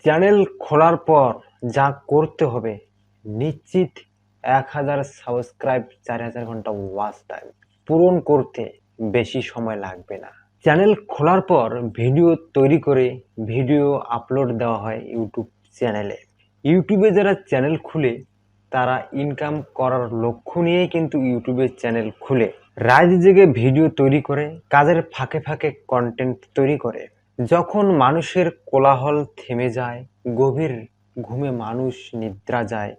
Channel খোলার পর যা করতে হবে, নিশ্চিত ১,০০০ সাবস্ক্রাইব, ৪,০০০ ঘন্টা ওয়াচ টাইম পূরণ করতে বেশি সময় লাগবে না। চ্যানেল খোলার পর ভিডিও তৈরি করে ভিডিও আপলোড দেওয়া হয় ইউটিউব চ্যানেলে। ইউটিউবে যারা চ্যানেল খুলে তারা ইনকাম করার লক্ষ্য নিয়েই কিন্তু ইউটিউবে চ্যানেল খুলে রাত জেগে ভিডিও তৈরি করে, কাজের ফাঁকে ফাঁকে কন্টেন্ট তৈরি করে। যখন মানুষের কোলাহল থেমে যায়, গভীর ঘুমে মানুষ নিদ্রা যায়,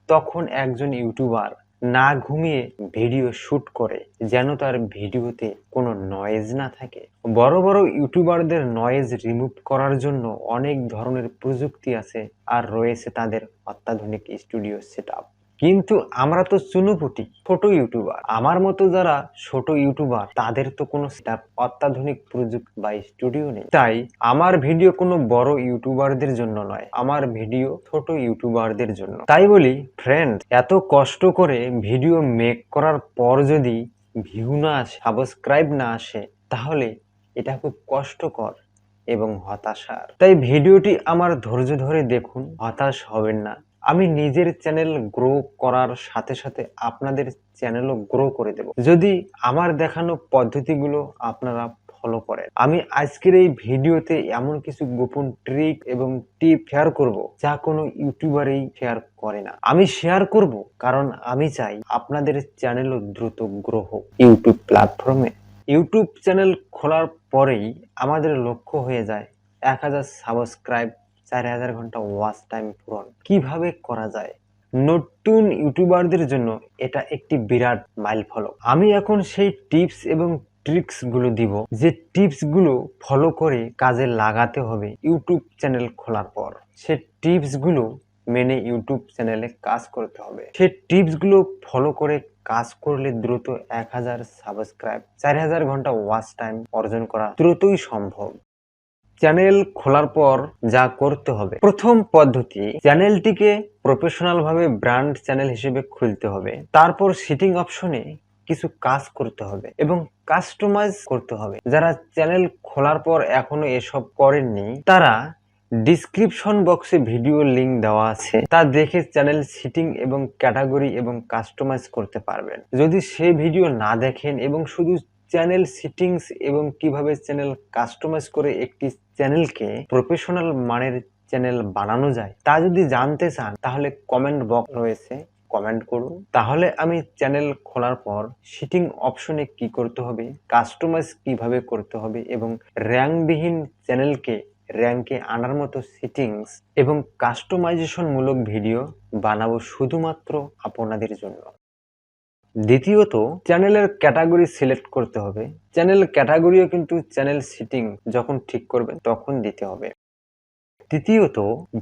তখন একজন ইউটিউবার না ঘুমিয়ে ভিডিও শুট করে, যেন তার ভিডিওতে কোনো নয়েজ না থাকে। বড় বড় ইউটিউবারদের নয়েজ রিমুভ করার জন্য অনেক ধরনের প্রযুক্তি আছে, আর রয়েছে তাদের অত্যাধুনিক স্টুডিও সেটআপ। কিন্তু আমরা তো চুনোপুটি ছোট ইউটিউবার, আমার মতো যারা ছোট ইউটিউবার তাদের তো কোনো সেটআপ, অত্যাধুনিক প্রযুক্তি বা স্টুডিও নেই। তাই আমার ভিডিও কোনো বড় ইউটিউবারদের জন্য নয়, আমার ভিডিও ছোট ইউটিউবারদের জন্য। তাই বলি ফ্রেন্ড, এত কষ্ট করে ভিডিও মেক করার পর যদি ভিউ না আসে, সাবস্ক্রাইব না আসে, তাহলে এটা খুব কষ্টকর এবং হতাশার। তাই ভিডিওটি আমার ধৈর্য ধরে দেখুন, হতাশ হবেন না। আমি নিজের চ্যানেল গ্রো করার সাথে সাথে আপনাদের চ্যানেলও গ্রো করে দেব, যদি আমার দেখানো পদ্ধতিগুলো আপনারা ফলো করেন। আমি আজকের এই ভিডিওতে এমন কিছু গোপন ট্রিক এবং টিপ শেয়ার করব যা কোনো ইউটিউবারই শেয়ার করে না। আমি শেয়ার করব কারণ আমি চাই আপনাদের চ্যানেলও দ্রুত গ্রো হোক ইউটিউব প্ল্যাটফর্মে। ইউটিউব চ্যানেল খোলার পরেই আমাদের লক্ষ্য হয়ে যায় ১,০০০ সাবস্ক্রাইব, ৪,০০০ ঘন্টা ওয়াচ টাইম পূরণ। কিভাবে করা যায়? নতুন ইউটিউবারদের জন্য এটা একটি বিরাট মাইলফলক। আমি এখন সেই টিপস এবং ট্রিক্স গুলো দিব, যে টিপস গুলো ফলো করে কাজে লাগাতে হবে ইউটিউব চ্যানেল খোলার পর। সে টিপস গুলো মেনে ইউটিউব চ্যানেলে কাজ করতে হবে। সে টিপস গুলো ফলো করে কাজ করলে দ্রুত ১,০০০ সাবস্ক্রাইব, ৪,০০০ ঘন্টা ওয়াচ টাইম অর্জন করা দ্রুতই সম্ভব। চ্যানেল খোলার পর যা করতে হবে, প্রথম পদ্ধতি, চ্যানেলটিকে প্রফেশনাল ভাবে ব্র্যান্ড চ্যানেল হিসেবে খুলতে হবে। তারপর সেটিং অপশনে কিছু কাজ করতে হবে এবং কাস্টমাইজ করতে হবে। যারা চ্যানেল খোলার পর এখনো এসব করেননি, তারা ডিসক্রিপশন বক্সে ভিডিও লিংক দেওয়া আছে, তা দেখে চ্যানেল সেটিং এবং ক্যাটাগরি এবং কাস্টমাইজ করতে পারবেন। যদি সেই ভিডিও না দেখেন এবং শুধু চ্যানেল সেটিংস এবং কিভাবে চ্যানেল কাস্টমাইজ করে একটি চ্যানেলকে প্রফেশনাল মানের চ্যানেল বানানো যায় তা যদি জানতে চান, তাহলে কমেন্ট বক্স রয়েছে, কমেন্ট করুন। তাহলে আমি চ্যানেল খোলার পর সেটিং অপশনে কি করতে হবে, কাস্টমাইজ কিভাবে করতে হবে এবং র্যাঙ্কবিহীন চ্যানেলকে র্যাঙ্কে আনার মতো সেটিংস এবং কাস্টমাইজেশন মূলক ভিডিও বানাবো শুধুমাত্র আপনাদের জন্য। দ্বিতীয়ত, চ্যানেলের ক্যাটাগরি সিলেক্ট করতে হবে। চ্যানেল ক্যাটাগরিও কিন্তু চ্যানেল সেটিং যখন ঠিক করবেন তখন দিতে হবে। তৃতীয়ত,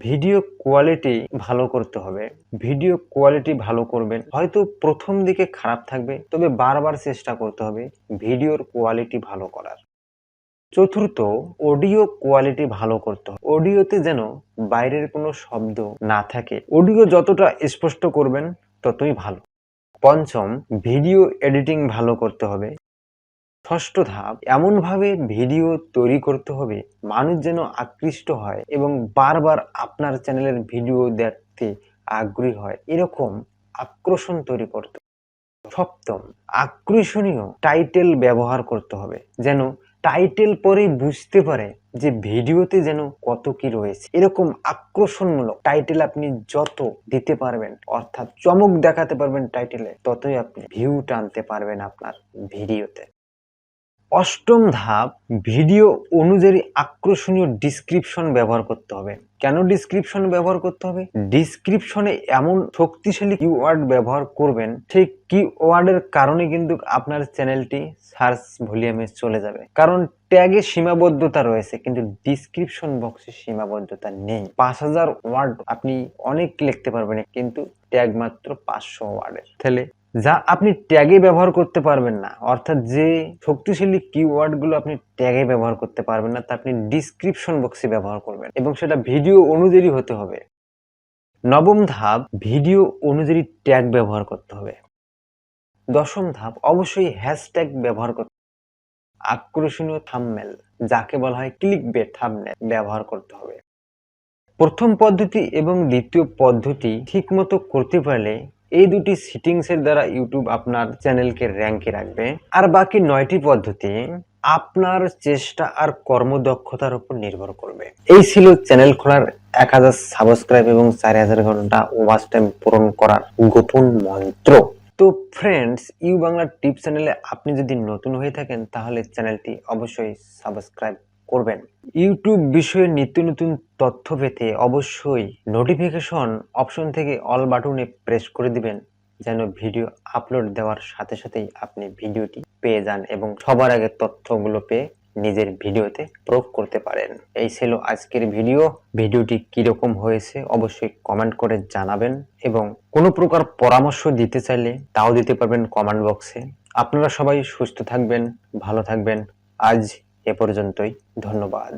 ভিডিও কোয়ালিটি ভালো করতে হবে। ভিডিও কোয়ালিটি ভালো করবেন, হয়তো প্রথম দিকে খারাপ থাকবে, তবে বারবার চেষ্টা করতে হবে ভিডিওর কোয়ালিটি ভালো করার। চতুর্থ, অডিও কোয়ালিটি ভালো করতে হবে। অডিওতে যেন বাইরের কোনো শব্দ না থাকে। অডিও যতটা স্পষ্ট করবেন ততই ভালো। পঞ্চম, ভিডিও এডিটিং ভালো করতে হবে। ষষ্ঠ ধাপ, এমনভাবে ভিডিও তৈরি করতে হবে মানুষ যেন আকৃষ্ট হয় এবং বারবার আপনার চ্যানেলের ভিডিও দেখতে আগ্রহী হয়, এরকম আকর্ষণ তৈরি করতে হবে। সপ্তম, আকর্ষণীয় টাইটেল ব্যবহার করতে হবে, যেন টাইটেল পরেই বুঝতে পারে যে ভিডিওতে যেন কত কি রয়েছে। এরকম আকর্ষণমূলক টাইটেল আপনি যত দিতে পারবেন, অর্থাৎ চমক দেখাতে পারবেন টাইটেলে, ততই আপনি ভিউ টানতে পারবেন আপনার ভিডিওতে। অষ্টম ধাপ, ভিডিও অনুযায়ী আকর্ষণীয় ডিসক্রিপশন ব্যবহার করতে হবে। কেন ডিসক্রিপশন ব্যবহার করতে হবে? ডিসক্রিপশনে এমন শক্তিশালী কিওয়ার্ড ব্যবহার করবেন, সেই কিওয়ার্ডের কারণে কিন্তু আপনার চ্যানেলটি সার্চ ভলিউমে চলে যাবে। কারণ ট্যাগে সীমাবদ্ধতা রয়েছে, কিন্তু ডিসক্রিপশন বক্সে সীমাবদ্ধতা নেই। ৫,০০০ ওয়ার্ড আপনি অনেক লিখতে পারবেন, কিন্তু ট্যাগ মাত্র ৫০০ ওয়ার্ডের। তাহলে যা আপনি ট্যাগে ব্যবহার করতে পারবেন না, অর্থাৎ যে শক্তিশালী কিওয়ার্ড গুলো আপনি ট্যাগে ব্যবহার করতে পারবেন না, তা আপনি ডিসক্রিপশন বক্সে ব্যবহার করবেন এবং সেটা ভিডিও অনুযায়ী হতে হবে। নবম ধাপ, ভিডিও অনুযায়ী ট্যাগ ব্যবহার করতে হবে। দশম ধাপ, অবশ্যই হ্যাশট্যাগ ব্যবহার করতে হবে। আকর্ষণীয় থাম্বনেল, যাকে বলা হয় ক্লিকবেট থাম্বনেল, ব্যবহার করতে হবে। প্রথম পদ্ধতি এবং দ্বিতীয় পদ্ধতি ঠিকমতো করতে পারলে এই দুটি সেটিংস এর দ্বারা ইউটিউব আপনার চ্যানেলকে র্যাঙ্কে রাখবে। আর বাকি 9টি পদ্ধতি আপনার চেষ্টা আর কর্মদক্ষতার উপর নির্ভর করবে। এই ছিল চ্যানেল খোলার 1000 সাবস্ক্রাইব এবং 4000 ঘন্টা ওয়াচ টাইম পূরণ করার গোপন মন্ত্র। তো ফ্রেন্ডস, ইউ বাংলা টিপ চ্যানেলে আপনি যদি নতুন হয়ে থাকেন তাহলে চ্যানেলটি অবশ্যই সাবস্ক্রাইব করবেন। ইউটিউব বিষয়ে নিত্য নতুন তথ্য পেতে অবশ্যই নোটিফিকেশন অপশন থেকে অল বাটনে প্রেস করে দিবেন, যেন ভিডিও আপলোড দেওয়ার সাথে সাথেই আপনি ভিডিওটি পেয়ে যান এবং সবার আগে তথ্যগুলো পেয়ে নিজের ভিডিওতে প্রয়োগ করতে পারেন। এই ছিল আজকের ভিডিওটি কিরকম হয়েছে অবশ্যই কমেন্ট করে জানাবেন এবং কোনো প্রকার পরামর্শ দিতে চাইলে তাও দিতে পারবেন কমেন্ট বক্সে। আপনারা সবাই সুস্থ থাকবেন, ভালো থাকবেন। আজ এ পর্যন্তই, ধন্যবাদ।